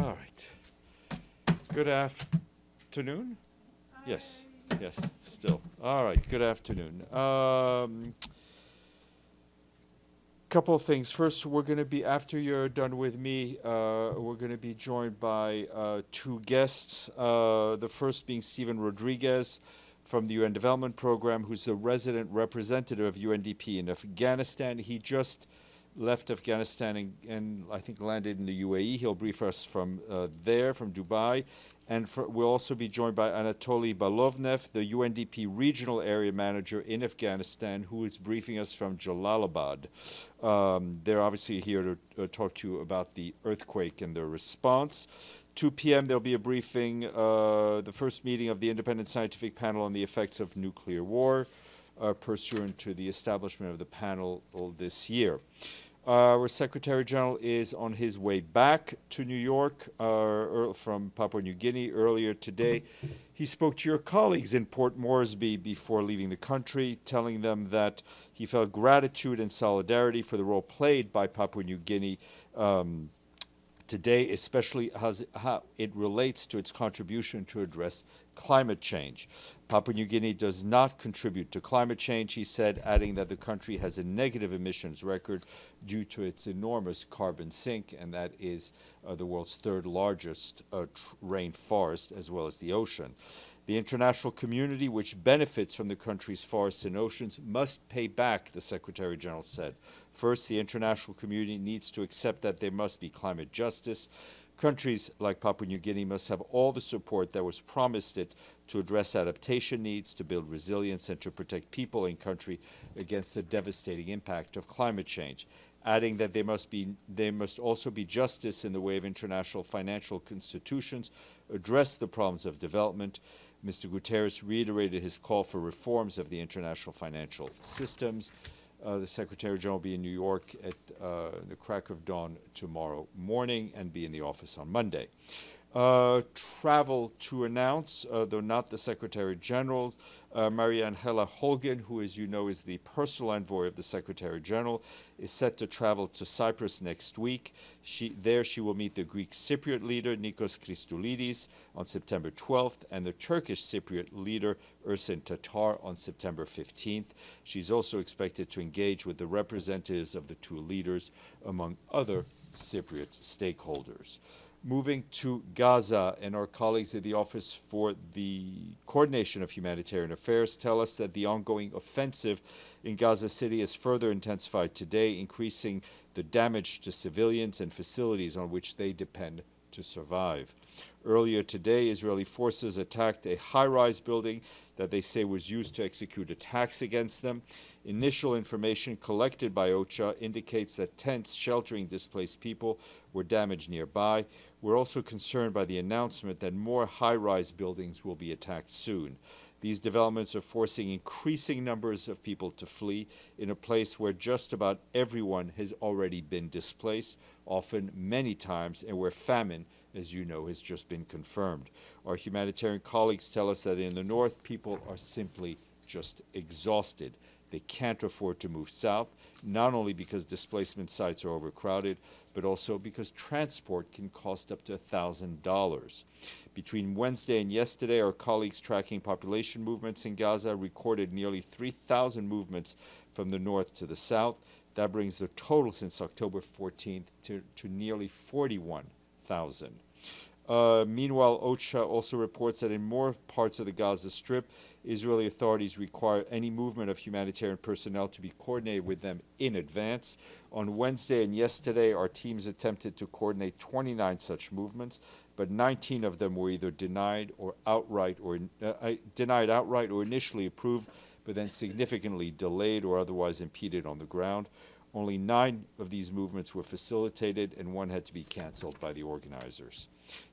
All right. Good afternoon? Yes, yes, still. All right, good afternoon. Couple of things. First, we're going to be, after you're done with me, we're going to be joined by two guests. The first being Stephen Rodriguez from the UN Development Program, who's the resident representative of UNDP in Afghanistan. He just left Afghanistan and I think landed in the UAE. He'll brief us from there, from Dubai. And we'll also be joined by Anatoly Balovnev, the UNDP Regional Area Manager in Afghanistan, who is briefing us from Jalalabad. They're obviously here to talk to you about the earthquake and the response. 2 p.m. there'll be a briefing, the first meeting of the Independent Scientific Panel on the Effects of Nuclear War, pursuant to the establishment of the panel this year. Our Secretary General is on his way back to New York from Papua New Guinea earlier today. He spoke to your colleagues in Port Moresby before leaving the country, telling them that he felt gratitude and solidarity for the role played by Papua New Guinea today, especially how it relates to its contribution to address climate change. Papua New Guinea does not contribute to climate change, he said, adding that the country has a negative emissions record due to its enormous carbon sink, and that is the world's third largest rainforest, as well as the ocean. The international community, which benefits from the country's forests and oceans, must pay back, the Secretary General said. First, the international community needs to accept that there must be climate justice. Countries like Papua New Guinea must have all the support that was promised it to address adaptation needs, to build resilience, and to protect people in country against the devastating impact of climate change, adding that there must also be justice in the way of international financial institutions, address the problems of development. Mr. Guterres reiterated his call for reforms of the international financial systems. The Secretary General will be in New York at the crack of dawn tomorrow morning and be in the office on Monday. Travel to announce, though not the Secretary General, Maria-Angela Holguin, who, as you know, is the personal envoy of the Secretary General, is set to travel to Cyprus next week. There she will meet the Greek Cypriot leader, Nikos Christoulidis, on September 12th, and the Turkish Cypriot leader, Ersin Tatar, on September 15th. She's also expected to engage with the representatives of the two leaders, among other Cypriot stakeholders. Moving to Gaza, and our colleagues at the Office for the Coordination of Humanitarian Affairs tell us that the ongoing offensive in Gaza City has further intensified today, increasing the damage to civilians and facilities on which they depend to survive. Earlier today, Israeli forces attacked a high-rise building that they say was used to execute attacks against them. Initial information collected by OCHA indicates that tents sheltering displaced people were damaged nearby. We're also concerned by the announcement that more high-rise buildings will be attacked soon. These developments are forcing increasing numbers of people to flee in a place where just about everyone has already been displaced, often many times, and where famine, as you know, has just been confirmed. Our humanitarian colleagues tell us that in the north, people are simply just exhausted. They can't afford to move south, not only because displacement sites are overcrowded, but also because transport can cost up to $1,000. Between Wednesday and yesterday, our colleagues tracking population movements in Gaza recorded nearly 3,000 movements from the north to the south. That brings the total since October 14th to nearly 41,000. Meanwhile, OCHA also reports that in more parts of the Gaza Strip, Israeli authorities require any movement of humanitarian personnel to be coordinated with them in advance. On Wednesday and yesterday, our teams attempted to coordinate 29 such movements, but 19 of them were either denied outright or initially approved, but then significantly delayed or otherwise impeded on the ground. Only 9 of these movements were facilitated, and 1 had to be canceled by the organizers.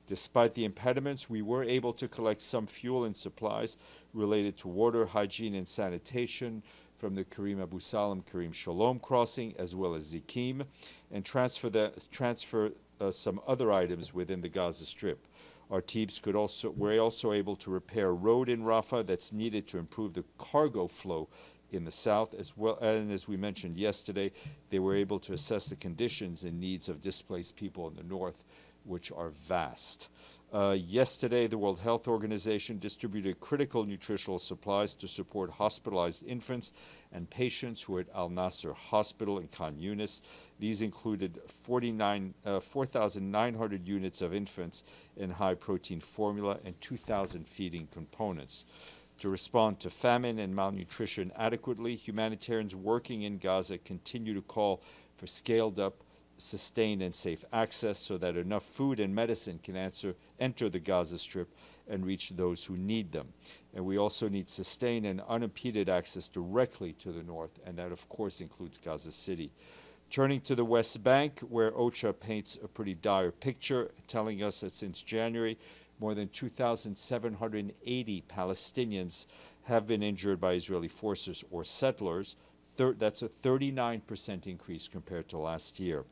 Despite the impediments, we were able to collect some fuel and supplies related to water, hygiene, and sanitation from the Karim Abu Salam, Karim Shalom crossing, as well as Zikim, and transfer some other items within the Gaza Strip. Our teams were also able to repair a road in Rafah that's needed to improve the cargo flow in the south, as well. And as we mentioned yesterday, they were able to assess the conditions and needs of displaced people in the north which are vast. Yesterday, the World Health Organization distributed critical nutritional supplies to support hospitalized infants and patients who are at Al Nasser Hospital in Khan Yunis. These included 4,900 units of infants in high-protein formula and 2,000 feeding components. To respond to famine and malnutrition adequately, humanitarians working in Gaza continue to call for scaled-up, sustained, and safe access so that enough food and medicine can enter the Gaza Strip and reach those who need them. And we also need sustained and unimpeded access directly to the north, and that, of course, includes Gaza City. Turning to the West Bank, where OCHA paints a pretty dire picture, telling us that since January, more than 2,780 Palestinians have been injured by Israeli forces or settlers. That's a 39% increase compared to last year.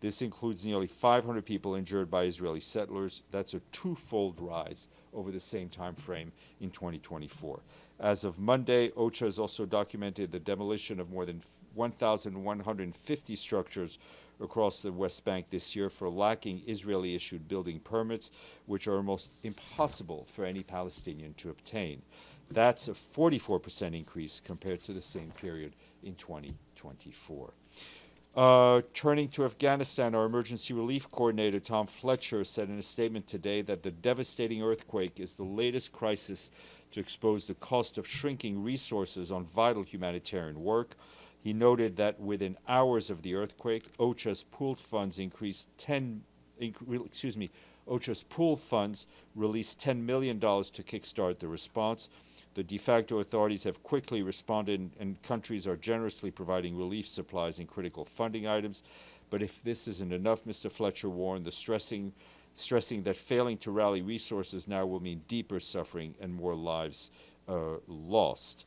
This includes nearly 500 people injured by Israeli settlers. That's a twofold rise over the same time frame in 2024. As of Monday, OCHA has also documented the demolition of more than 1,150 structures across the West Bank this year for lacking Israeli-issued building permits, which are almost impossible for any Palestinian to obtain. That's a 44% increase compared to the same period in 2024. Turning to Afghanistan, our emergency relief coordinator, Tom Fletcher, said in a statement today that the devastating earthquake is the latest crisis to expose the cost of shrinking resources on vital humanitarian work. He noted that within hours of the earthquake, OCHA's pooled funds OCHA's pooled funds released $10 million to kickstart the response. The de facto authorities have quickly responded, and countries are generously providing relief supplies and critical funding items. But if this isn't enough, Mr. Fletcher warned, stressing that failing to rally resources now will mean deeper suffering and more lives lost.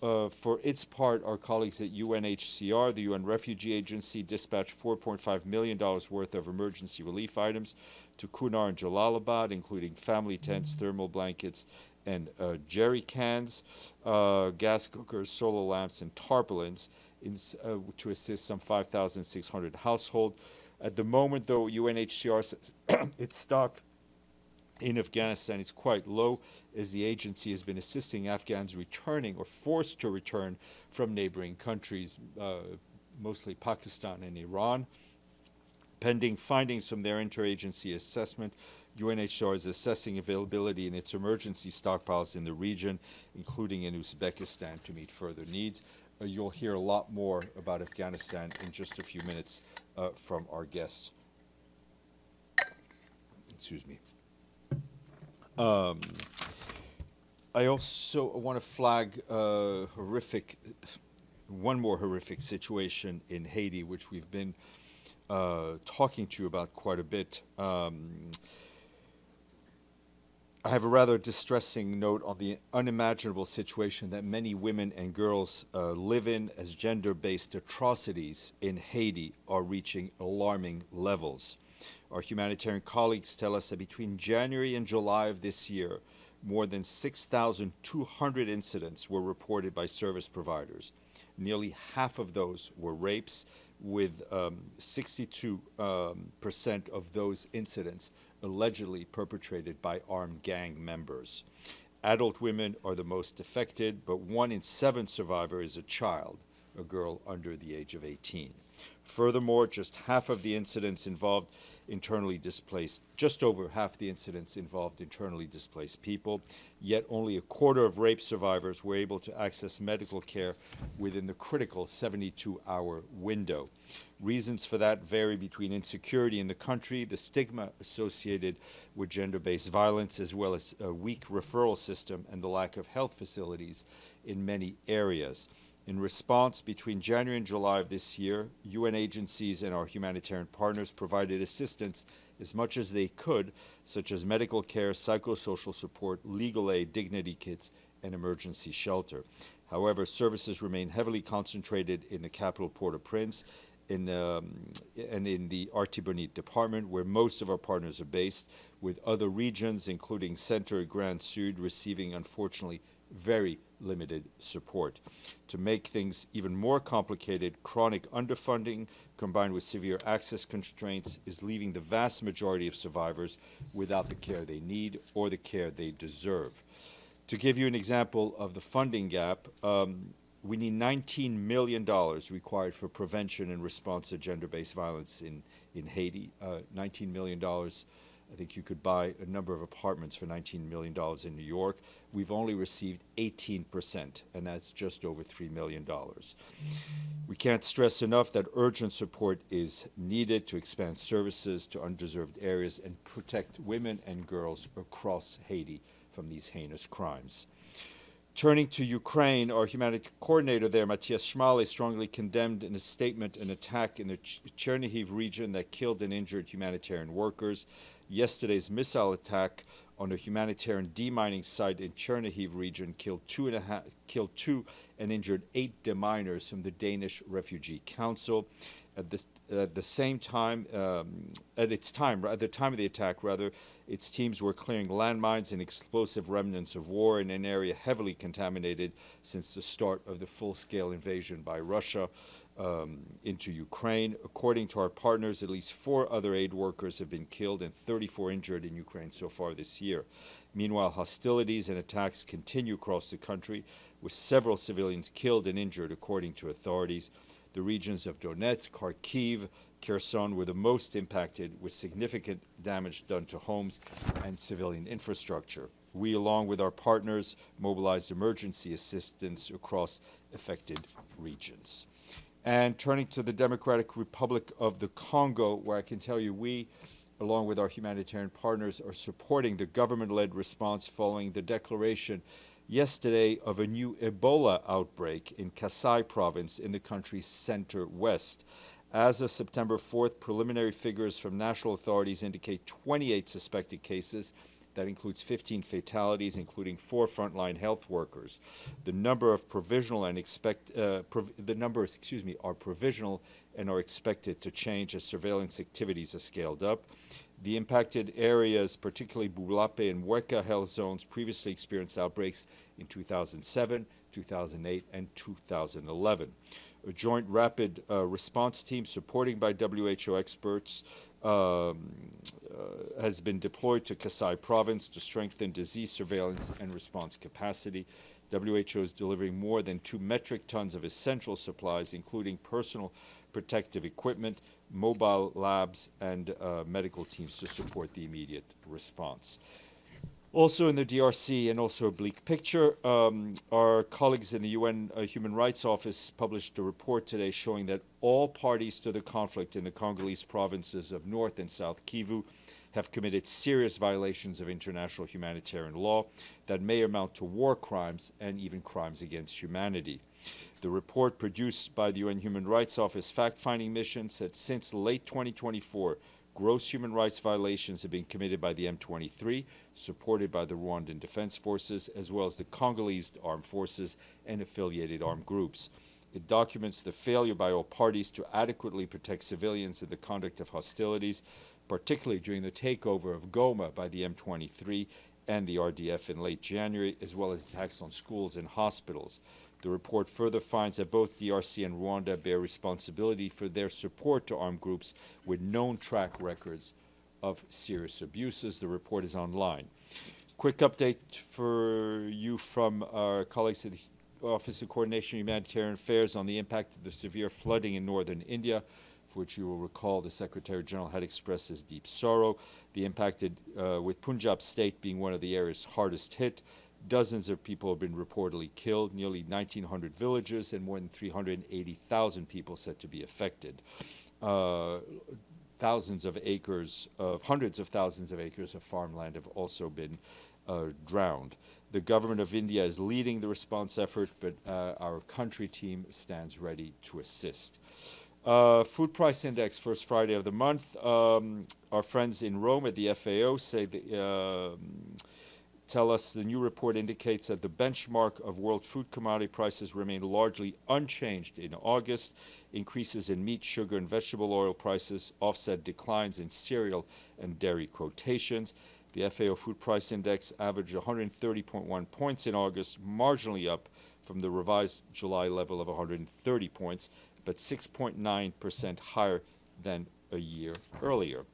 For its part, our colleagues at UNHCR, the UN Refugee Agency, dispatched $4.5 million worth of emergency relief items to Kunar and Jalalabad, including family tents, thermal blankets, and jerry cans, gas cookers, solar lamps, and tarpaulins to assist some 5,600 households. At the moment, though, UNHCR says its stock in Afghanistan is quite low, as the agency has been assisting Afghans returning or forced to return from neighboring countries, mostly Pakistan and Iran. Pending findings from their interagency assessment, UNHCR is assessing availability in its emergency stockpiles in the region, including in Uzbekistan, to meet further needs. You'll hear a lot more about Afghanistan in just a few minutes from our guests. Excuse me. I also want to flag one more horrific situation in Haiti, which we've been talking to you about quite a bit. I have a rather distressing note on the unimaginable situation that many women and girls live in, as gender-based atrocities in Haiti are reaching alarming levels. Our humanitarian colleagues tell us that between January and July of this year, more than 6,200 incidents were reported by service providers. Nearly half of those were rapes, with 62% of those incidents allegedly perpetrated by armed gang members. Adult women are the most affected, but 1 in 7 survivors is a child, a girl under the age of 18. Furthermore, just over half the incidents involved internally displaced people, yet only a quarter of rape survivors were able to access medical care within the critical 72-hour window. Reasons for that vary between insecurity in the country, the stigma associated with gender-based violence, as well as a weak referral system and the lack of health facilities in many areas. In response, between January and July of this year, UN agencies and our humanitarian partners provided assistance as much as they could, such as medical care, psychosocial support, legal aid, dignity kits, and emergency shelter. However, services remain heavily concentrated in the capital Port-au-Prince and in the Artibonite department, where most of our partners are based, with other regions, including Center and Grand Sud, receiving, unfortunately, very limited support. To make things even more complicated, chronic underfunding combined with severe access constraints is leaving the vast majority of survivors without the care they need or the care they deserve. To give you an example of the funding gap, we need $19 million required for prevention and response to gender-based violence in Haiti. $19 million. I think you could buy a number of apartments for $19 million in New York. We've only received 18%, and that's just over $3 million. We can't stress enough that urgent support is needed to expand services to undeserved areas and protect women and girls across Haiti from these heinous crimes. Turning to Ukraine, our humanitarian coordinator there, Matthias Schmale, strongly condemned in a statement an attack in the Chernihiv region that killed and injured humanitarian workers. Yesterday's missile attack on a humanitarian demining site in Chernihiv region killed two and injured 8 deminers from the Danish Refugee Council. At the time of the attack, its teams were clearing landmines and explosive remnants of war in an area heavily contaminated since the start of the full-scale invasion by Russia into Ukraine. According to our partners, at least 4 other aid workers have been killed and 34 injured in Ukraine so far this year. Meanwhile, hostilities and attacks continue across the country, with several civilians killed and injured, according to authorities. The regions of Donetsk, Kharkiv, Kherson were the most impacted, with significant damage done to homes and civilian infrastructure. We, along with our partners, mobilized emergency assistance across affected regions. And turning to the Democratic Republic of the Congo, where I can tell you we, along with our humanitarian partners, are supporting the government-led response following the declaration yesterday of a new Ebola outbreak in Kasai province in the country's center-west. As of September 4th, preliminary figures from national authorities indicate 28 suspected cases. That includes 15 fatalities, including 4 frontline health workers. The number of provisional and are provisional and are expected to change as surveillance activities are scaled up. The impacted areas, particularly Bulape and Weka health zones, previously experienced outbreaks in 2007, 2008, and 2011. A joint rapid response team supported by WHO experts has been deployed to Kasai province to strengthen disease surveillance and response capacity. WHO is delivering more than 2 metric tons of essential supplies, including personal protective equipment, mobile labs, and medical teams to support the immediate response. Also in the DRC, and also a bleak picture, our colleagues in the UN Human Rights Office published a report today showing that all parties to the conflict in the Congolese provinces of North and South Kivu have committed serious violations of international humanitarian law that may amount to war crimes and even crimes against humanity. The report produced by the UN Human Rights Office fact-finding mission said since late 2024, gross human rights violations have been committed by the M23, supported by the Rwandan Defense Forces, as well as the Congolese armed forces and affiliated armed groups. It documents the failure by all parties to adequately protect civilians in the conduct of hostilities, particularly during the takeover of Goma by the M23 and the RDF in late January, as well as attacks on schools and hospitals. The report further finds that both DRC and Rwanda bear responsibility for their support to armed groups with known track records of serious abuses. The report is online. Quick update for you from our colleagues at the Office of Coordination of Humanitarian Affairs on the impact of the severe flooding in northern India, for which you will recall the Secretary General had expressed his deep sorrow. The impacted, with Punjab state being one of the areas hardest hit. Dozens of people have been reportedly killed, nearly 1,900 villages, and more than 380,000 people said to be affected. Hundreds of thousands of acres of farmland have also been drowned. The government of India is leading the response effort, but our country team stands ready to assist. Food price index, first Friday of the month. Our friends in Rome at the FAO say that tell us the new report indicates that the benchmark of world food commodity prices remain largely unchanged in August. Increases in meat, sugar, and vegetable oil prices offset declines in cereal and dairy quotations. The FAO Food Price Index averaged 130.1 points in August, marginally up from the revised July level of 130 points, but 6.9% higher than a year earlier.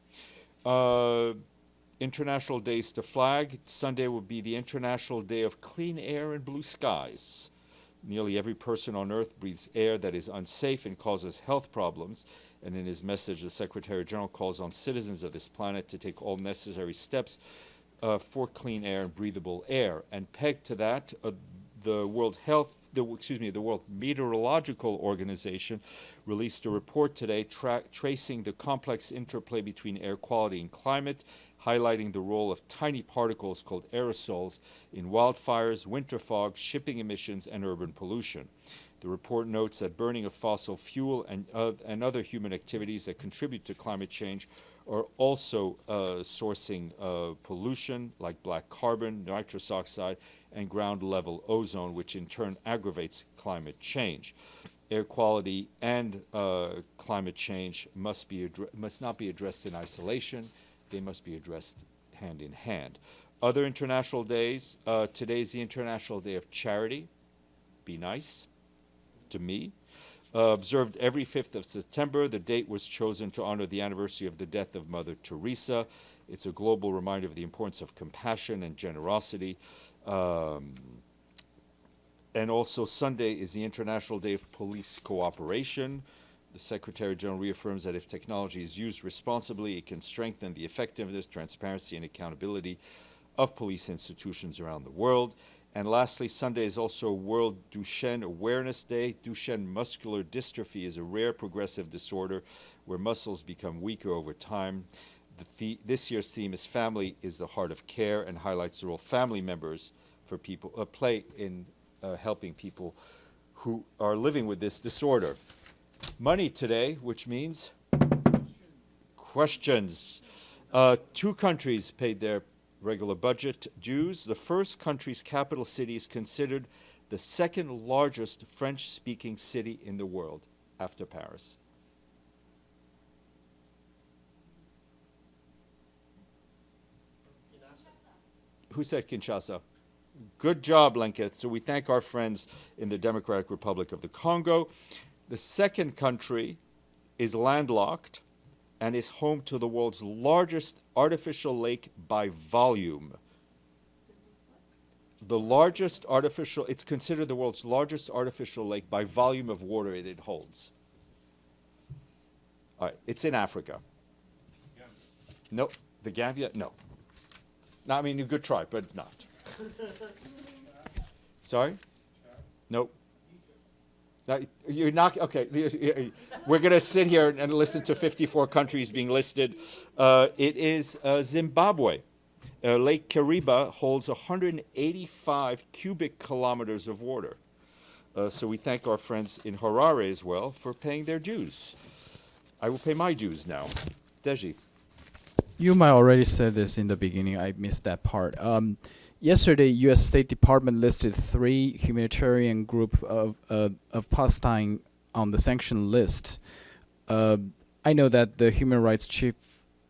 International days to flag. Sunday will be the International Day of Clean Air and Blue Skies. Nearly every person on Earth breathes air that is unsafe and causes health problems. And in his message, the Secretary General calls on citizens of this planet to take all necessary steps for clean air and breathable air. And pegged to that, the World Meteorological Organization released a report today tracing the complex interplay between air quality and climate, highlighting the role of tiny particles called aerosols in wildfires, winter fog, shipping emissions, and urban pollution. The report notes that burning of fossil fuel and other human activities that contribute to climate change are also sourcing pollution like black carbon, nitrous oxide, and ground-level ozone, which in turn aggravates climate change. Air quality and climate change must not be addressed in isolation. They must be addressed hand in hand. Other international days. Today is the International Day of Charity. Be nice to me. Observed every 5th of September. The date was chosen to honor the anniversary of the death of Mother Teresa. It's a global reminder of the importance of compassion and generosity. And also Sunday is the International Day of Police Cooperation. The Secretary General reaffirms that if technology is used responsibly, it can strengthen the effectiveness, transparency, and accountability of police institutions around the world. And lastly, Sunday is also World Duchenne Awareness Day. Duchenne muscular dystrophy is a rare progressive disorder where muscles become weaker over time. This year's theme is Family is the Heart of Care and highlights the role family members play in helping people who are living with this disorder. Money today, which means questions. 2 countries paid their regular budget dues. The first country's capital city is considered the second largest French-speaking city in the world after Paris. Who said Kinshasa? Good job, Lenka. So we thank our friends in the Democratic Republic of the Congo. The second country is landlocked and is home to the world's largest artificial lake by volume. It's considered the world's largest artificial lake by volume of water it holds. All right, it's in Africa. No, the Gambia? No. No, I mean, a good try, but not. Sorry? Nope. No, you're not, okay, we're going to sit here and listen to 54 countries being listed. It is Zimbabwe. Lake Kariba holds 185 cubic kilometers of water. So we thank our friends in Harare as well for paying their dues. I will pay my dues now. Deji. You might already said this in the beginning. I missed that part. Yesterday, U.S. State Department listed 3 humanitarian group of Palestine on the sanction list. I know that the human rights chief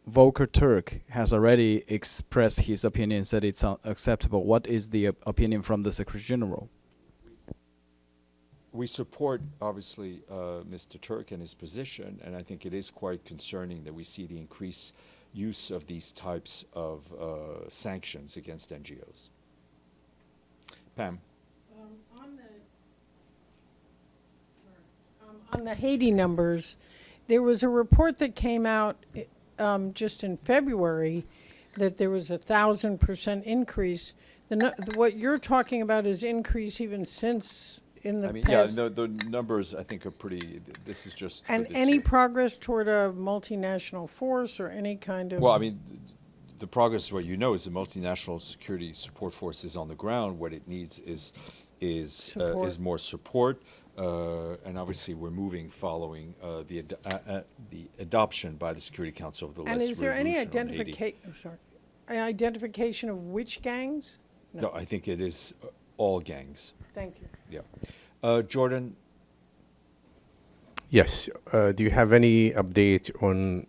Volker Turk has already expressed his opinion, said it's unacceptable. What is the opinion from the Secretary General? We support, obviously, Mr. Turk and his position, and I think it is quite concerning that we see the increased use of these types of sanctions against NGOs. Pam? On the Haiti numbers, there was a report that came out just in February that there was 1,000% increase. What you're talking about is increase even since in the past. Yeah, the numbers I think are pretty. This is just. And any progress toward a multinational force or any kind of. Well, I mean, the progress, what you know, is the multinational security support force is on the ground. What it needs is more support, and obviously we're moving following the adoption by the Security Council of the. And is there any identification of which gangs? No, I think it is all gangs. Thank you. Yeah. Jordan? Yes. Do you have any update on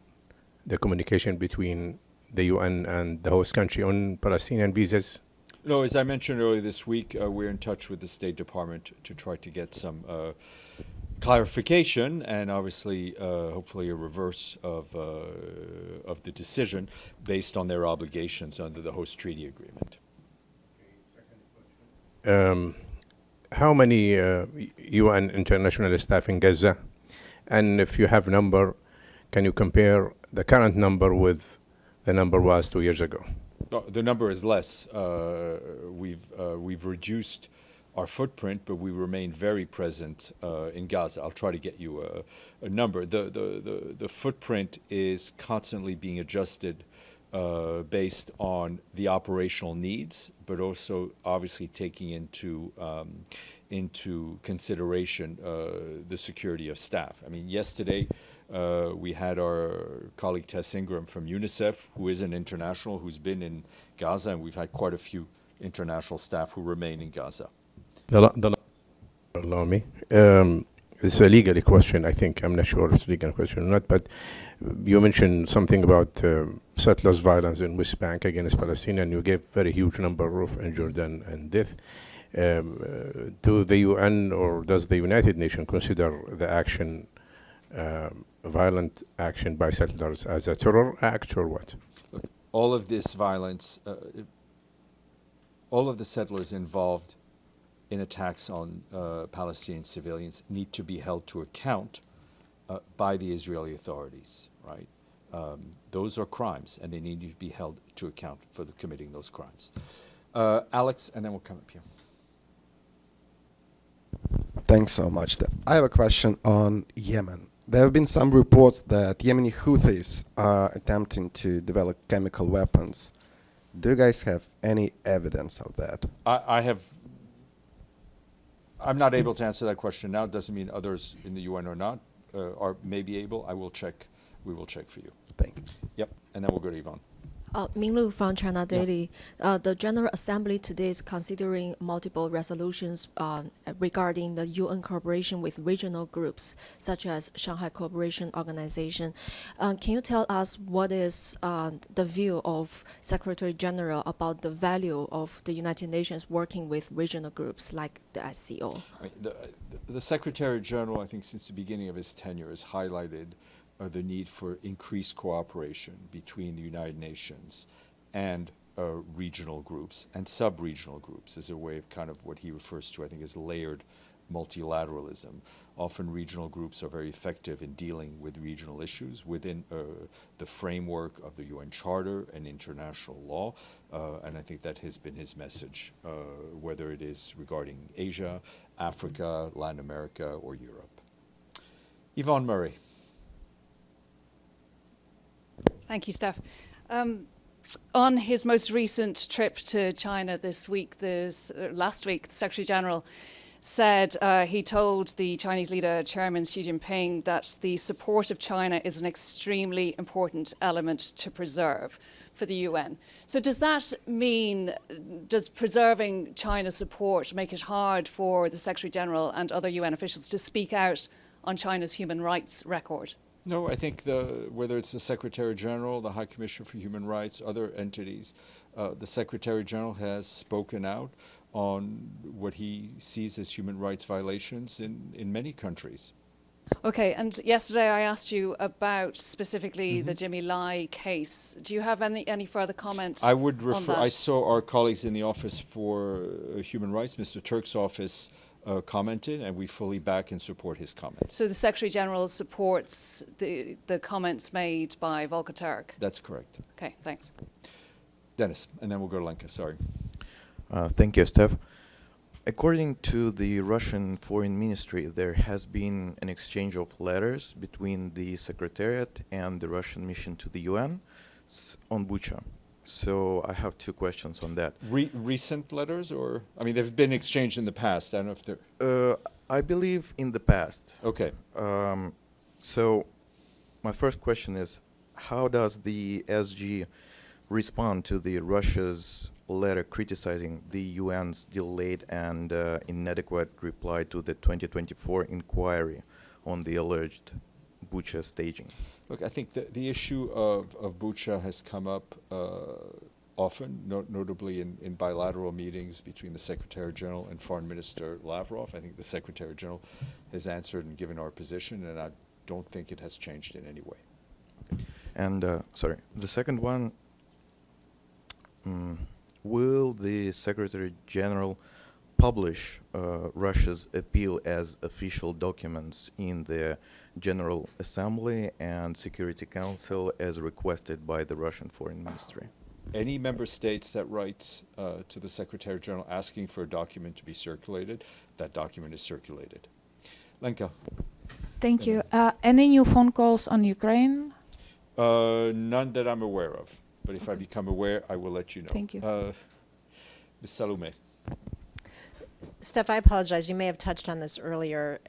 the communication between the UN and the host country on Palestinian visas? No, as I mentioned earlier this week, we're in touch with the State Department to try to get some clarification and obviously, hopefully, a reverse of the decision based on their obligations under the host treaty agreement. How many UN international staff in Gaza? And if you have a number, can you compare the current number with the number was 2 years ago? The number is less. We've reduced our footprint, but we remain very present in Gaza. I'll try to get you a number. The footprint is constantly being adjusted based on the operational needs, but also obviously taking into consideration the security of staff. I mean, yesterday we had our colleague Tess Ingram from UNICEF, who is an international, who's been in Gaza, and we've had quite a few international staff who remain in Gaza. Allow me. It's a legal question, I think. I'm not sure if it's a legal question or not, but you mentioned something about settlers' violence in West Bank against Palestine, and you gave very huge number of injured and death. Do the UN or does the United Nations consider the action, violent action by settlers, as a terror act or what? Look, all of this violence, all of the settlers involved in attacks on Palestinian civilians need to be held to account by the Israeli authorities, right? Those are crimes, and they need to be held to account for committing those crimes. Alex, and then we'll come up here. Thanks so much. I have a question on Yemen. There have been some reports that Yemeni Houthis are attempting to develop chemical weapons. Do you guys have any evidence of that? I'm not able to answer that question now. It doesn't mean others in the UN are not, or may be able. I will check. We will check for you. Thank you. Yep, and then we'll go to Yvonne. Minglu from China Daily. The General Assembly today is considering multiple resolutions regarding the UN cooperation with regional groups, such as Shanghai Cooperation Organization. Can you tell us what is the view of Secretary General about the value of the United Nations working with regional groups like the SCO? The Secretary General, I think since the beginning of his tenure, has highlighted the need for increased cooperation between the United Nations and regional groups and sub-regional groups as a way of kind of what he refers to, I think, as layered multilateralism. Often regional groups are very effective in dealing with regional issues within the framework of the UN Charter and international law, and I think that has been his message, whether it is regarding Asia, Africa, Latin America, or Europe. Yvonne Murray. Thank you, Steph. On his most recent trip to China this week, last week, the Secretary General said he told the Chinese leader, Chairman Xi Jinping, that the support of China is an extremely important element to preserve for the UN. So does that mean, does preserving China's support make it hard for the Secretary General and other UN officials to speak out on China's human rights record? No, I think whether it's the Secretary General, the High Commissioner for Human Rights, other entities, the Secretary General has spoken out on what he sees as human rights violations in many countries. Okay, and yesterday I asked you about specifically the Jimmy Lai case. Do you have any further comments I would refer, on that? I saw our colleagues in the Office for Human Rights, Mr. Turk's office, commented, and we fully back and support his comments. So the Secretary General supports the comments made by Volker Turk? That's correct. Okay, thanks. Dennis, and then we'll go to Lenka, sorry. Thank you, Steph. According to the Russian Foreign Ministry, there has been an exchange of letters between the Secretariat and the Russian mission to the UN on Bucha. So I have two questions on that. Recent letters, or I mean, they've been exchanged in the past. I don't know if they're. I believe in the past. Okay. So my first question is, how does the SG respond to the Russia's letter criticizing the UN's delayed and inadequate reply to the 2024 inquiry on the alleged Bucha staging? Look, I think the issue of Bucha has come up often, notably in bilateral meetings between the Secretary General and Foreign Minister Lavrov. I think the Secretary General has answered and given our position, and I don't think it has changed in any way. And, sorry, the second one, will the Secretary General publish Russia's appeal as official documents in the General Assembly and Security Council as requested by the Russian Foreign Ministry? Any member states that writes to the Secretary General asking for a document to be circulated, that document is circulated. Lenka. Thank you. Any new phone calls on Ukraine? None that I'm aware of, but if I become aware, I will let you know. Thank you. Ms. Salome. Steph, I apologize. You may have touched on this earlier,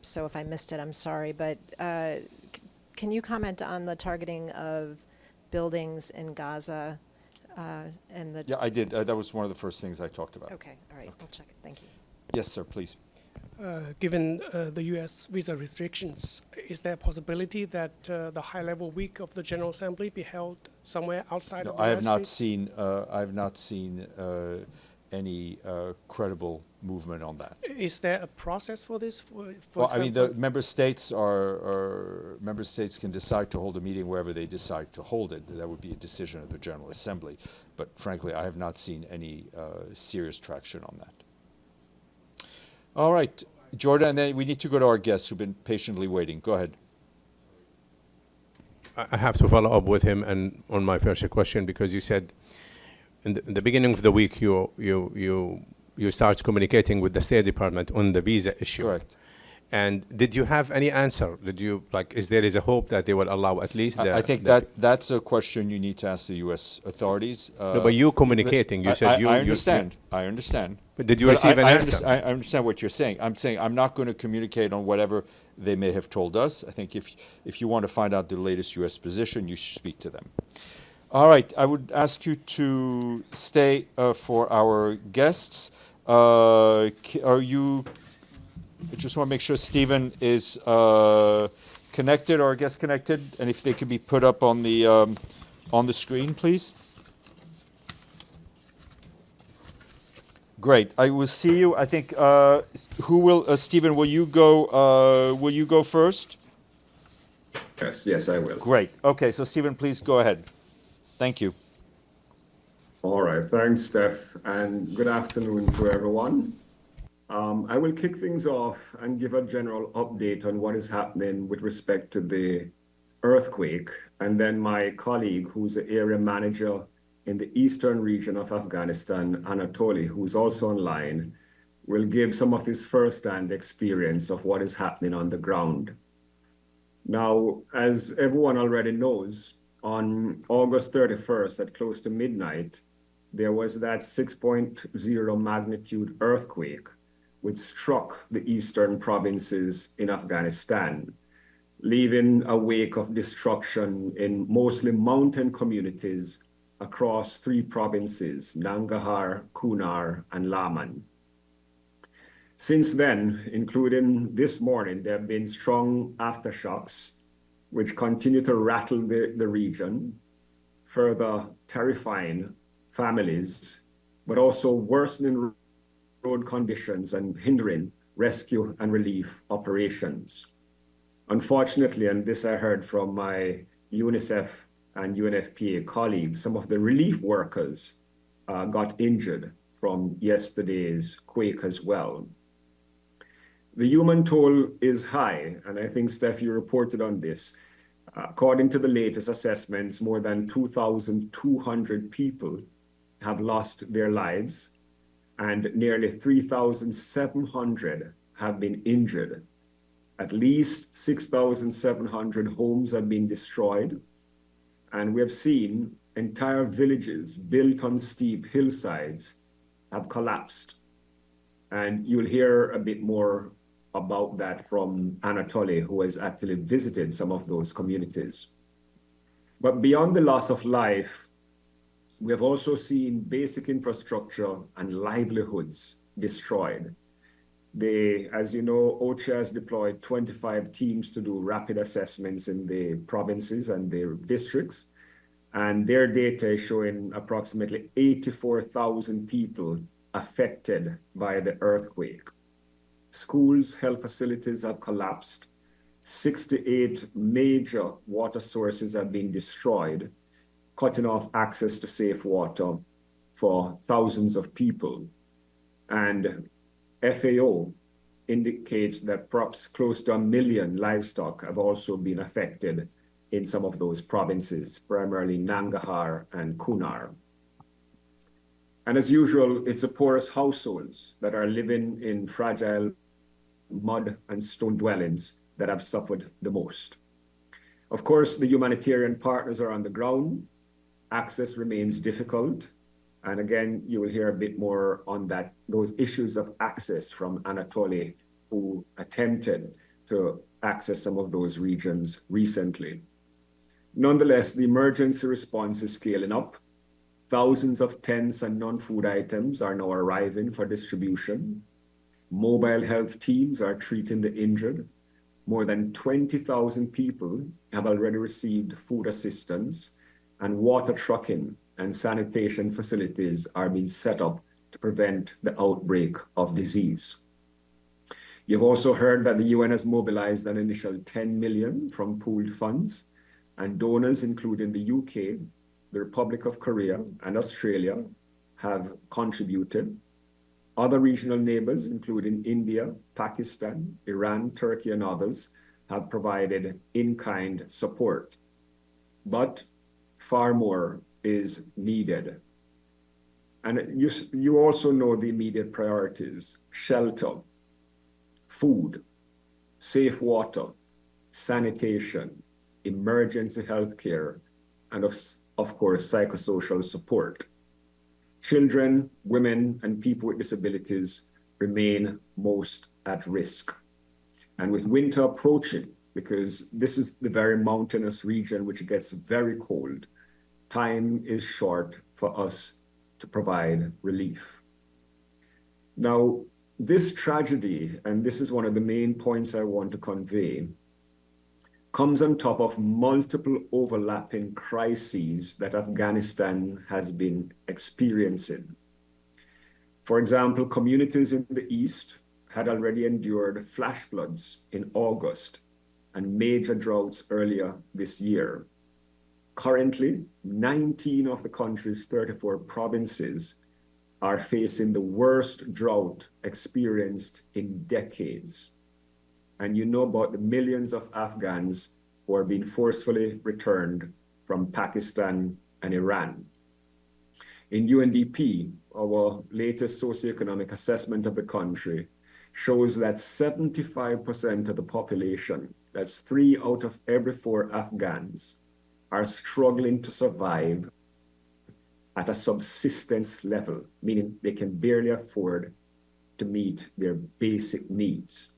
so if I missed it, I'm sorry. But can you comment on the targeting of buildings in Gaza and the... Yeah, I did. That was one of the first things I talked about. Okay, all right. I'll check it. Thank you. Yes, sir, please. Given the U.S. visa restrictions, is there a possibility that the high-level week of the General Assembly be held somewhere outside of the United States? I have not seen any credible movement on that. Is there a process for this? For well, I mean, the example? member states can decide to hold a meeting wherever they decide to hold it. That would be a decision of the General Assembly. But frankly, I have not seen any serious traction on that. All right, Jordan, and then we need to go to our guests who've been patiently waiting. Go ahead. I have to follow up with him and on my first question, because you said in the beginning of the week you start communicating with the State Department on the visa issue. Correct. And did you have any answer? Did you, like, is there a hope that they will allow at least I think that's a question you need to ask the U.S. authorities. No, but you communicating, you said you... I understand. I understand. But did you receive an answer? I understand what you're saying. I'm saying I'm not going to communicate on whatever they may have told us. I think if you want to find out the latest U.S. position, you should speak to them. All right. I would ask you to stay for our guests. Are you... I just want to make sure Stephen is connected, or our guest connected, and if they could be put up on the screen, please. Great. I will see you. I think who will Stephen? Will you go? Will you go first? Yes, I will. Great. Okay. So Stephen, please go ahead. Thank you. All right. Thanks, Steph, and good afternoon to everyone. I will kick things off and give a general update on what is happening with respect to the earthquake. And then my colleague, who's the area manager in the eastern region of Afghanistan, Anatoly, who's also online, will give some of his first-hand experience of what is happening on the ground. Now, as everyone already knows, on August 31st at close to midnight, there was that 6.0 magnitude earthquake which struck the eastern provinces in Afghanistan, leaving a wake of destruction in mostly mountain communities across 3 provinces, Nangahar, Kunar, and Laghman. Since then, including this morning, there have been strong aftershocks which continue to rattle the region, further terrifying families, but also worsening road conditions and hindering rescue and relief operations. Unfortunately, and this I heard from my UNICEF and UNFPA colleagues, some of the relief workers got injured from yesterday's quake as well. The human toll is high, and I think, Steph, you reported on this. According to the latest assessments, more than 2,200 people have lost their lives, and nearly 3,700 have been injured. At least 6,700 homes have been destroyed, and we have seen entire villages built on steep hillsides have collapsed. And you'll hear a bit more about that from Anatoly, who has actually visited some of those communities. But beyond the loss of life, we have also seen basic infrastructure and livelihoods destroyed. As you know, OCHA has deployed 25 teams to do rapid assessments in the provinces and their districts. And their data is showing approximately 84,000 people affected by the earthquake. Schools, health facilities have collapsed. 68 major water sources have been destroyed, cutting off access to safe water for thousands of people. And FAO indicates that perhaps close to 1 million livestock have also been affected in some of those provinces, primarily Nangahar and Kunar. And as usual, it's the poorest households that are living in fragile mud and stone dwellings that have suffered the most. Of course, the humanitarian partners are on the ground. Access remains difficult. And again, you will hear a bit more on that, those issues of access from Anatoli, who attempted to access some of those regions recently. Nonetheless, the emergency response is scaling up. Thousands of tents and non-food items are now arriving for distribution. Mobile health teams are treating the injured. More than 20,000 people have already received food assistance, and water trucking and sanitation facilities are being set up to prevent the outbreak of disease. You've also heard that the UN has mobilized an initial 10 million from pooled funds, and donors, including the UK, the Republic of Korea, and Australia, have contributed. Other regional neighbors, including India, Pakistan, Iran, Turkey, and others, have provided in-kind support. But far more is needed. And you also know the immediate priorities: shelter, food, safe water, sanitation, emergency health care, and of course, psychosocial support. Children, women, and people with disabilities remain most at risk. And with winter approaching, because this is the very mountainous region which gets very cold, time is short for us to provide relief. Now, this tragedy, and this is one of the main points I want to convey, comes on top of multiple overlapping crises that Afghanistan has been experiencing. For example, communities in the East had already endured flash floods in August and major droughts earlier this year. Currently, 19 of the country's 34 provinces are facing the worst drought experienced in decades. And you know about the millions of Afghans who are being forcefully returned from Pakistan and Iran. In UNDP, our latest socioeconomic assessment of the country shows that 75% of the population, that's 3 out of every 4 Afghans, are struggling to survive at a subsistence level, meaning they can barely afford to meet their basic needs.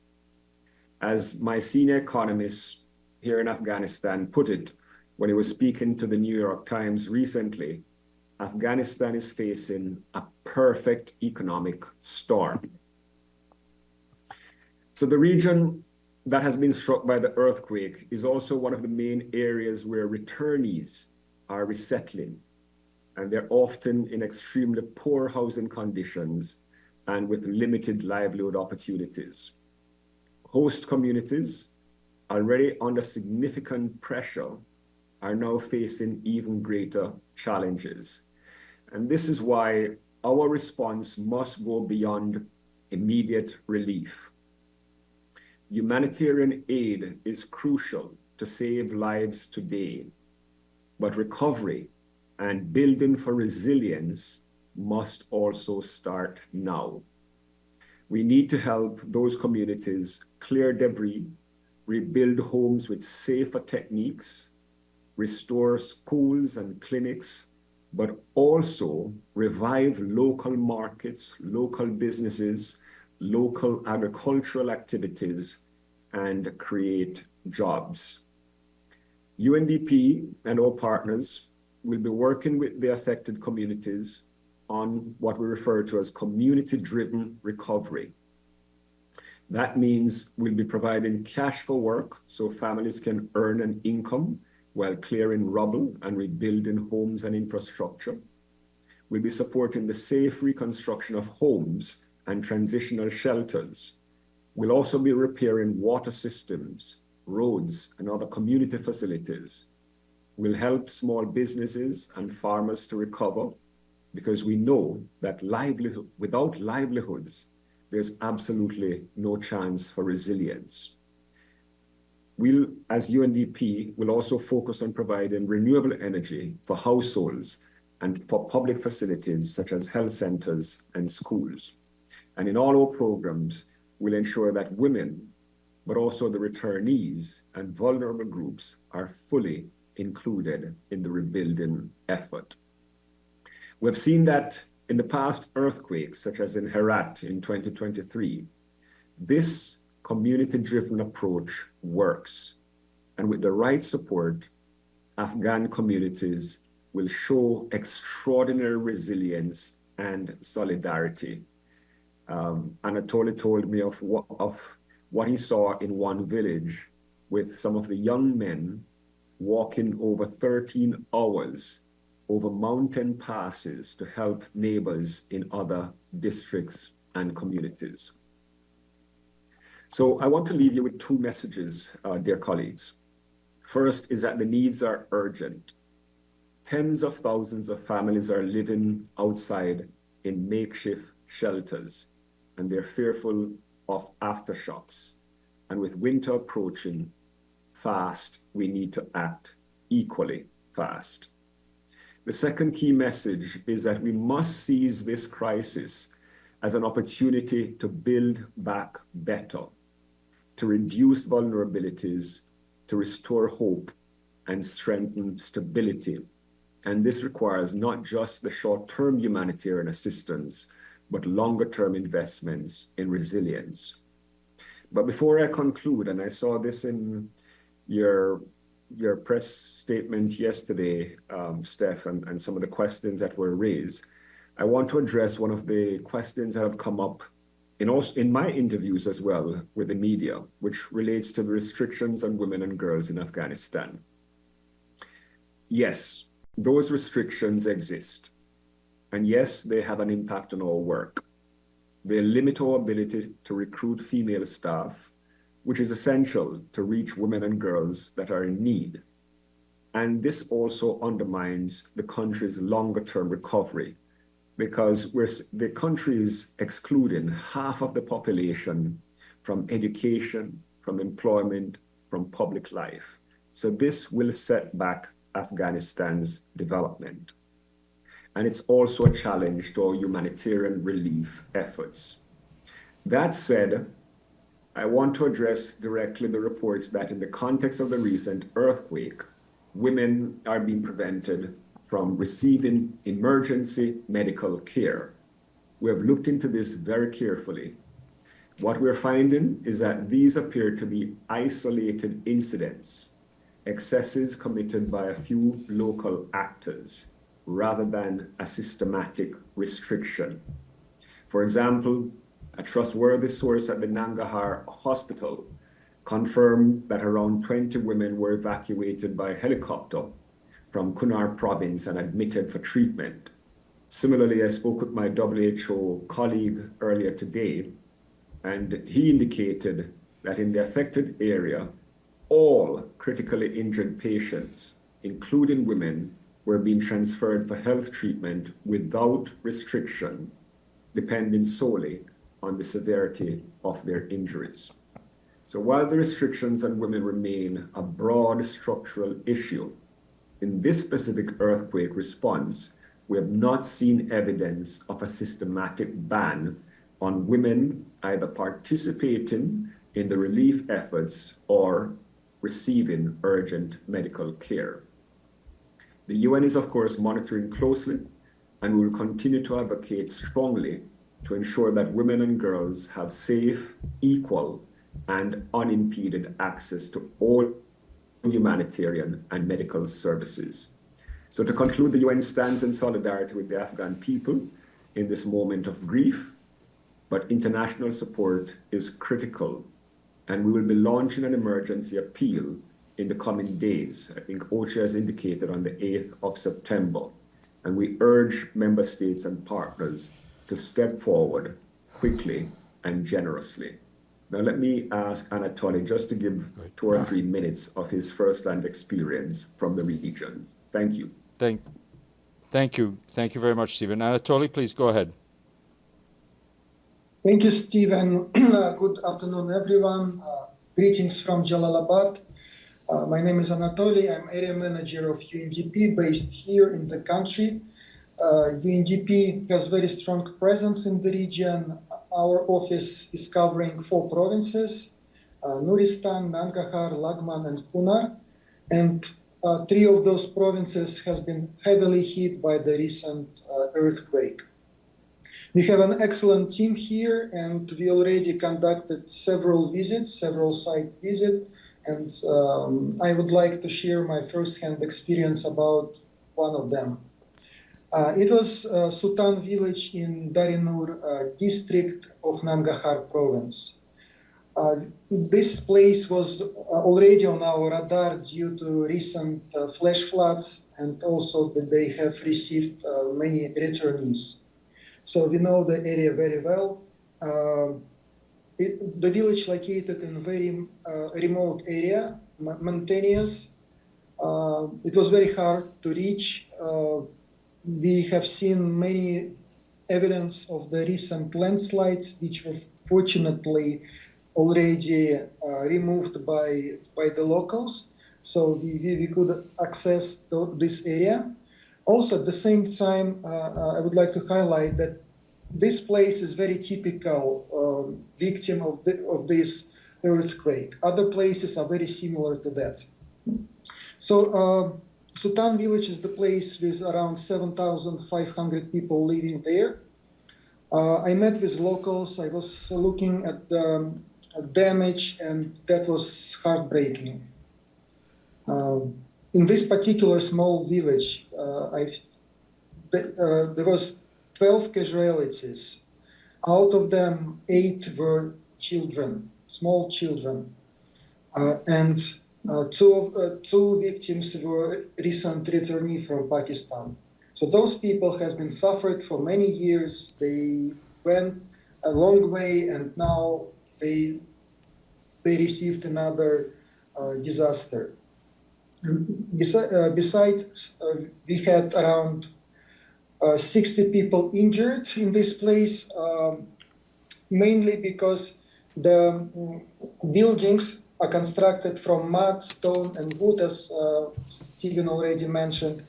As my senior economist here in Afghanistan put it when he was speaking to the New York Times recently, Afghanistan is facing a perfect economic storm. So the region that has been struck by the earthquake is also one of the main areas where returnees are resettling, and they're often in extremely poor housing conditions and with limited livelihood opportunities. Host communities, already under significant pressure, are now facing even greater challenges. And this is why our response must go beyond immediate relief. Humanitarian aid is crucial to save lives today, but recovery and building for resilience must also start now. We need to help those communities clear debris, rebuild homes with safer techniques, restore schools and clinics, but also revive local markets, local businesses, local agricultural activities, and create jobs. UNDP and all partners will be working with the affected communities on what we refer to as community-driven recovery. That means we'll be providing cash for work so families can earn an income while clearing rubble and rebuilding homes and infrastructure. We'll be supporting the safe reconstruction of homes and transitional shelters. We'll also be repairing water systems, roads, and other community facilities. We'll help small businesses and farmers to recover because we know that without livelihoods, there's absolutely no chance for resilience. We'll, as UNDP, will also focus on providing renewable energy for households and for public facilities such as health centers and schools. And in all our programs, we'll ensure that women, but also the returnees and vulnerable groups are fully included in the rebuilding effort. We've seen that in the past earthquakes, such as in Herat in 2023, this community-driven approach works. And with the right support, Afghan communities will show extraordinary resilience and solidarity. Anatoli told me of what he saw in one village with some of the young men walking over 13 hours over mountain passes to help neighbors in other districts and communities. So I want to leave you with two messages, dear colleagues. First is that the needs are urgent. Tens of thousands of families are living outside in makeshift shelters, and they're fearful of aftershocks. And with winter approaching fast, we need to act equally fast. The second key message is that we must seize this crisis as an opportunity to build back better, to reduce vulnerabilities, to restore hope, and strengthen stability. And this requires not just the short-term humanitarian assistance, but longer-term investments in resilience. But before I conclude, and I saw this in your press statement yesterday, Steph, and some of the questions that were raised, I want to address one of the questions that have come up in my interviews as well with the media, which relates to the restrictions on women and girls in Afghanistan. Yes, those restrictions exist. And yes, they have an impact on our work. They limit our ability to recruit female staff, which is essential to reach women and girls that are in need. And this also undermines the country's longer-term recovery because the country is excluding half of the population from education, from employment, from public life. So this will set back Afghanistan's development. And it's also a challenge to our humanitarian relief efforts. That said, I want to address directly the reports that in the context of the recent earthquake, women are being prevented from receiving emergency medical care. We have looked into this very carefully. What we're finding is that these appear to be isolated incidents, excesses committed by a few local actors, rather than a systematic restriction. For example, a trustworthy source at the Nangahar hospital confirmed that around 20 women were evacuated by helicopter from Kunar province and admitted for treatment. Similarly, I spoke with my WHO colleague earlier today, and he indicated that in the affected area, all critically injured patients, including women, were being transferred for health treatment without restriction, depending solely on the severity of their injuries. So while the restrictions on women remain a broad structural issue, in this specific earthquake response, we have not seen evidence of a systematic ban on women either participating in the relief efforts or receiving urgent medical care. The UN is, of course, monitoring closely, and we will continue to advocate strongly to ensure that women and girls have safe, equal, and unimpeded access to all humanitarian and medical services. So to conclude, the UN stands in solidarity with the Afghan people in this moment of grief. but international support is critical, and we will be launching an emergency appeal in the coming days. I think OSHA has indicated on the 8th of September, and we urge member states and partners to step forward quickly and generously. Now let me ask Anatoly just to give 2 or 3 minutes of his first-hand experience from the region. Thank you. Thank you. Thank you very much, Stephen. Anatoly, please go ahead. Thank you, Stephen. Good afternoon, everyone. Greetings from Jalalabad. My name is Anatoly. I'm area manager of UNDP based here in the country. UNDP has very strong presence in the region. Our office is covering 4 provinces, Nuristan, Nangahar, Laghman, and Kunar. And 3 of those provinces has been heavily hit by the recent earthquake. We have an excellent team here, and we already conducted several visits, several site visits, and I would like to share my first-hand experience about one of them. It was Sutan village in Darinur district of Nangahar province. This place was already on our radar due to recent flash floods, and also that they have received many returnees. So we know the area very well. The village located in a very remote area, mountainous. It was very hard to reach. We have seen many evidence of the recent landslides, which were fortunately already removed by the locals. So we could access this area. Also, at the same time, I would like to highlight that this place is very typical victim of this earthquake. Other places are very similar to that. So Sutan village is the place with around 7,500 people living there. I met with locals. I was looking at the damage, and that was heartbreaking. In this particular small village, there was 12 casualties. Out of them, 8 were children, small children, and two victims were recent returnees from Pakistan. So those people has been suffered for many years. They went a long way, and now they received another disaster. Besides, we had around 60 people injured in this place, mainly because the buildings are constructed from mud, stone, and wood, as Stephen already mentioned,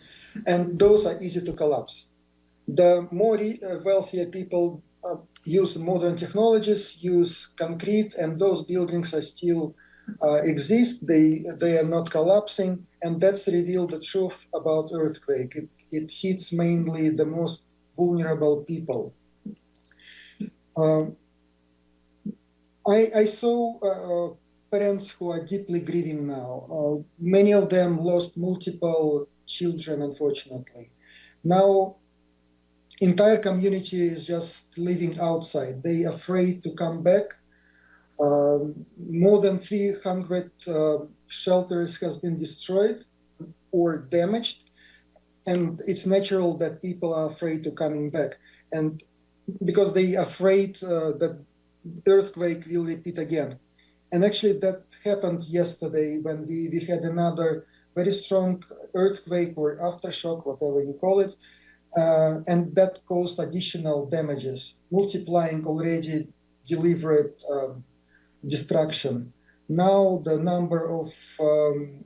and those are easy to collapse. The more wealthier people use modern technologies, use concrete, and those buildings are still exist. They are not collapsing, and that's revealed the truth about earthquake. It hits mainly the most vulnerable people. I saw parents who are deeply grieving now. Many of them lost multiple children, unfortunately. Now, entire community is just living outside. They are afraid to come back. More than 300 shelters has been destroyed or damaged, and it's natural that people are afraid to coming back, and because they are afraid that earthquake will repeat again. And actually that happened yesterday when we had another very strong earthquake or aftershock, whatever you call it, and that caused additional damages, multiplying already delivered destruction. Now the number of,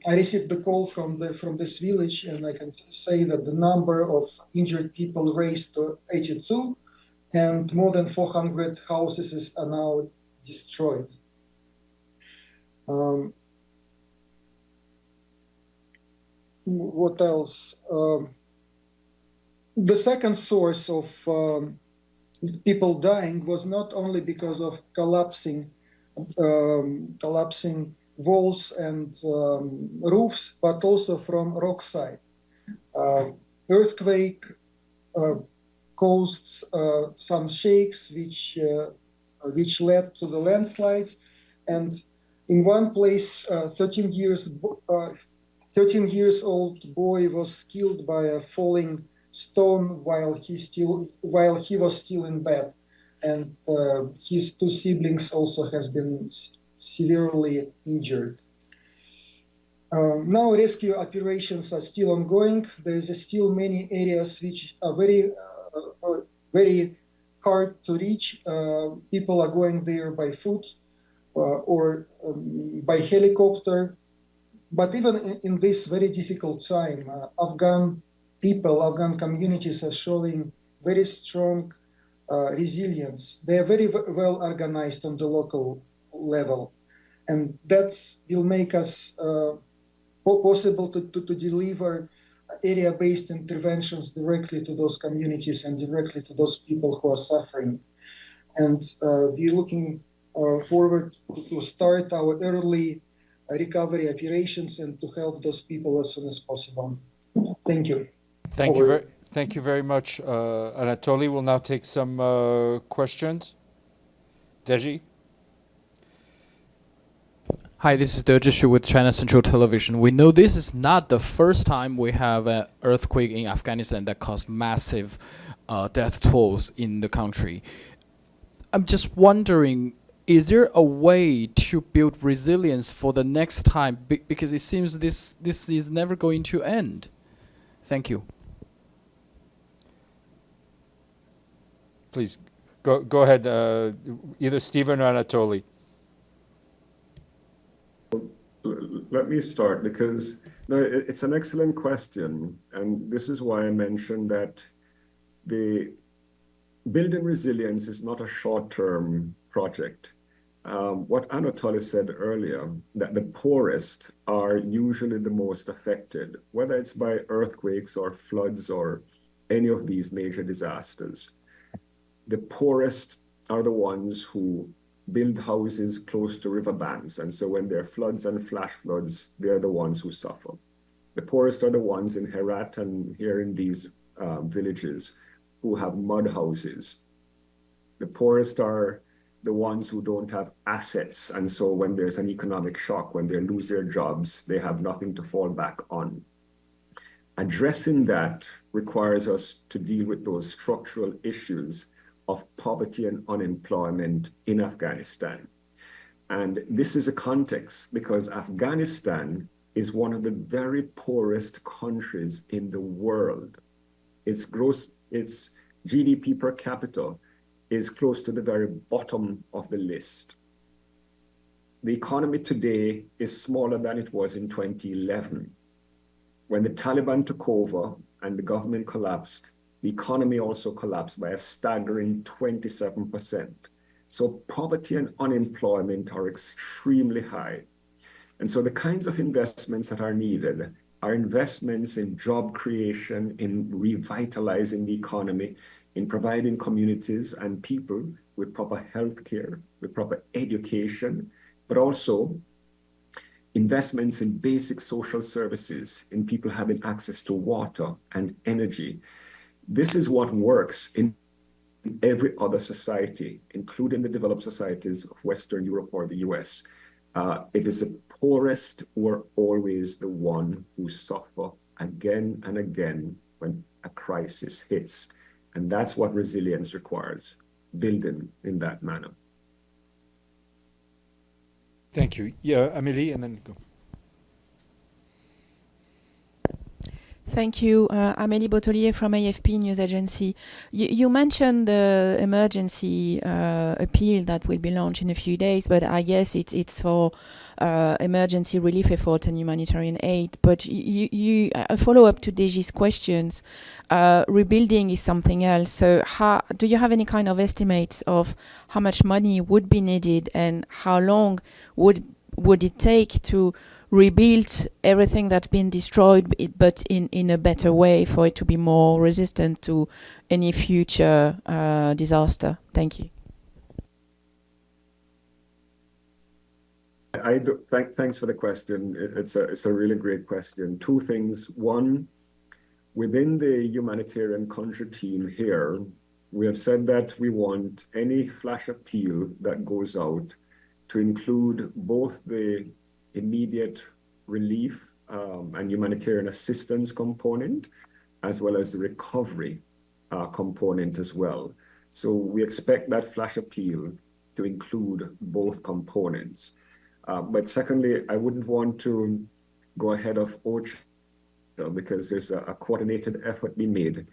I received the call from this village, and I can say that the number of injured people raised to 82, and more than 400 houses are now destroyed. What else? The second source of people dying was not only because of collapsing walls and roofs, but also from rock side. Earthquake caused some shakes which which led to the landslides. And in one place, 13 years old boy was killed by a falling stone while he was still in bed, and his two siblings also has been severely injured. Now rescue operations are still ongoing. There is still many areas which are very hard to reach. People are going there by foot or by helicopter. But even in this very difficult time, Afghan people, Afghan communities are showing very strong resilience. They are very well organized on the local level. And that will make us possible to deliver area-based interventions directly to those communities and directly to those people who are suffering. And we're looking forward to start our early recovery operations and to help those people as soon as possible. Thank you. Thank you very much, Anatoly. We'll now take some questions. Deji? Hi, this is Deji with China Central Television. We know this is not the first time we have an earthquake in Afghanistan that caused massive death tolls in the country. I'm just wondering, is there a way to build resilience for the next time? Because it seems this is never going to end. Thank you. Please, go ahead, either Stephen or Anatoly. Let me start, because no, it's an excellent question. And this is why I mentioned that the building resilience is not a short-term project. What Anatoly said earlier, that the poorest are usually the most affected, whether it's by earthquakes or floods or any of these major disasters. The poorest are the ones who build houses close to riverbanks. And so when there are floods and flash floods, they're the ones who suffer. The poorest are the ones in Herat and here in these villages who have mud houses. The poorest are the ones who don't have assets. And so when there's an economic shock, when they lose their jobs, they have nothing to fall back on. Addressing that requires us to deal with those structural issues of poverty and unemployment in Afghanistan. And this is a context because Afghanistan is one of the very poorest countries in the world. Its GDP per capita is close to the very bottom of the list. The economy today is smaller than it was in 2011. When the Taliban took over and the government collapsed, the economy also collapsed by a staggering 27%. So poverty and unemployment are extremely high. And so the kinds of investments that are needed are investments in job creation, in revitalizing the economy, in providing communities and people with proper health care, with proper education, but also investments in basic social services, in people having access to water and energy. This is what works in every other society, including the developed societies of Western Europe or the US. It is the poorest who are always the one who suffer again and again when a crisis hits. And that's what resilience requires, building in that manner. Thank you. Yeah, Amélie, and then go. Thank you. Amélie Botelier from AFP News Agency. You mentioned the emergency appeal that will be launched in a few days, but I guess it's for emergency relief effort and humanitarian aid. But a follow-up to Deji's questions, rebuilding is something else. So do you have any kind of estimates of how much money would be needed and how long would it take to rebuild everything that's been destroyed, but in a better way for it to be more resistant to any future disaster? Thank you. Thanks for the question. It's a really great question. Two things. One, within the humanitarian country team here, We have said that we want any flash appeal that goes out to include both the immediate relief and humanitarian assistance component, as well as the recovery component as well. So we expect that flash appeal to include both components. But secondly, I wouldn't want to go ahead of OCHA because there's a coordinated effort being made.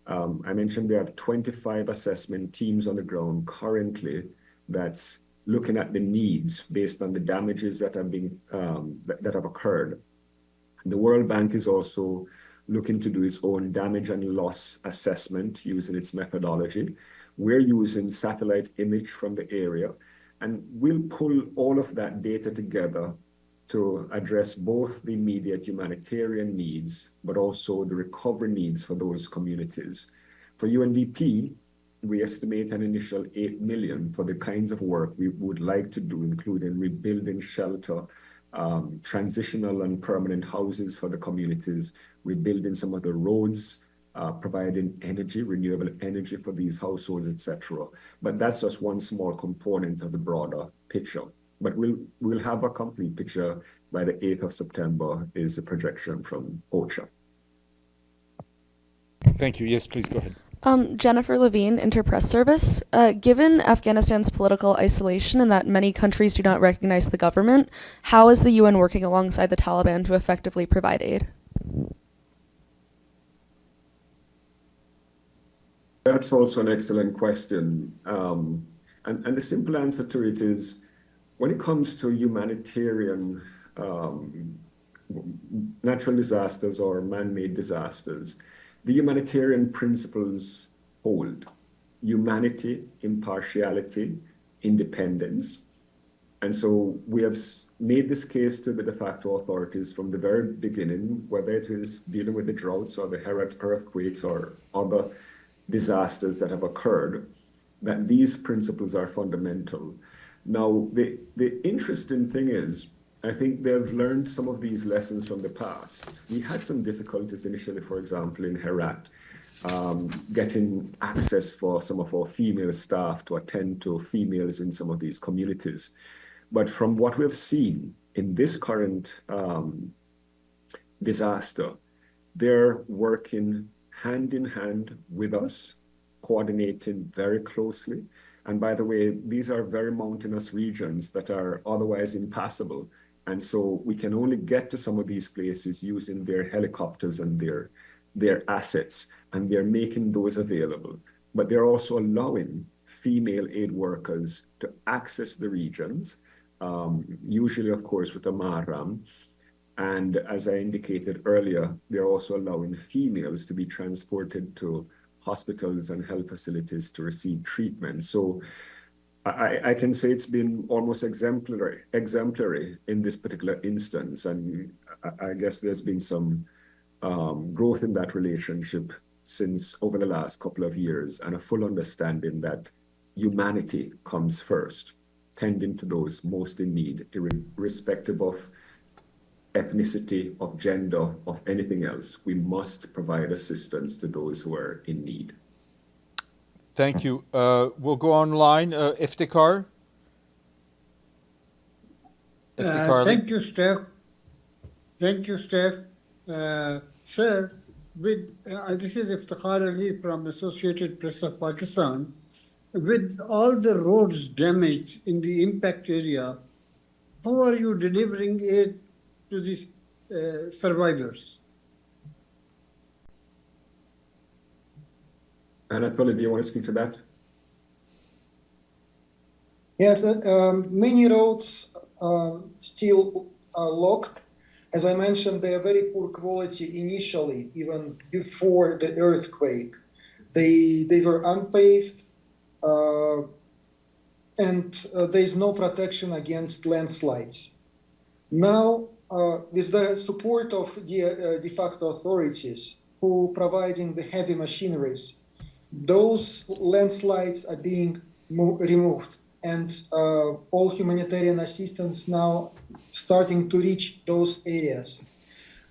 I mentioned there are 25 assessment teams on the ground currently that's looking at the needs based on the damages that have been that have occurred. The World Bank is also looking to do its own damage and loss assessment using its methodology. We're using satellite image from the area, and we'll pull all of that data together to address both the immediate humanitarian needs, but also the recovery needs for those communities. For UNDP, we estimate an initial 8 million for the kinds of work we would like to do, including rebuilding shelter, transitional and permanent houses for the communities, rebuilding some of the roads, providing energy, renewable energy for these households, etc. But that's just one small component of the broader picture. But we'll have a complete picture by the 8th of September is the projection from OCHA. Thank you. Yes, please go ahead. Jennifer Levine, Interpress Service. Given Afghanistan's political isolation and that many countries do not recognize the government, how is the UN working alongside the Taliban to effectively provide aid? That's also an excellent question. And the simple answer to it is, when it comes to humanitarian natural disasters or man-made disasters, the humanitarian principles hold: humanity, impartiality, independence. And so we have made this case to the de facto authorities from the very beginning, whether it is dealing with the droughts or the Herat earthquakes or other disasters that have occurred, that these principles are fundamental. Now, the interesting thing is, I think they've learned some of these lessons from the past. We had some difficulties initially, for example, in Herat, getting access for some of our female staff to attend to females in some of these communities. But from what we've seen in this current disaster, they're working hand in hand with us, coordinating very closely. And by the way, these are very mountainous regions that are otherwise impassable. And so we can only get to some of these places using their helicopters and their assets, and they're making those available. But they're also allowing female aid workers to access the regions, usually, of course, with a mahram. And as I indicated earlier, they're also allowing females to be transported to hospitals and health facilities to receive treatment. So I can say it's been almost exemplary in this particular instance. And I guess there's been some growth in that relationship since over the last couple of years, and a full understanding that humanity comes first, tending to those most in need, irrespective of ethnicity, of gender, of anything else. We must provide assistance to those who are in need. Thank you. We'll go online. Iftikhar? Thank you, Steph. Thank you, Steph. Sir, this is Iftikhar Ali from Associated Press of Pakistan. With all the roads damaged in the impact area, how are you delivering aid to these survivors? Anatoly, do you want to speak to that? Yes, many roads are still locked. As I mentioned, they are very poor quality initially, even before the earthquake. They were unpaved, and there is no protection against landslides. Now, with the support of the de facto authorities who are providing the heavy machineries, those landslides are being removed, and all humanitarian assistance now starting to reach those areas.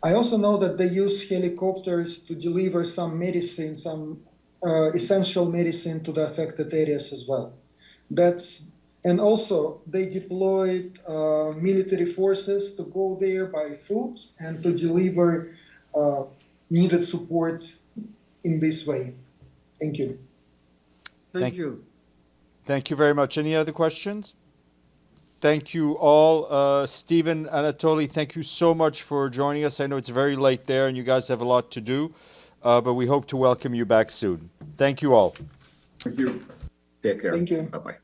I also know that they use helicopters to deliver some medicine, some essential medicine to the affected areas as well. And also they deployed military forces to go there by foot and to deliver needed support in this way. Thank you. Thank you. Thank you very much. Any other questions? Thank you all. Stephen, Anatoly, thank you so much for joining us. I know it's very late there and you guys have a lot to do, but we hope to welcome you back soon. Thank you all. Thank you. Take care. Thank you. Bye-bye.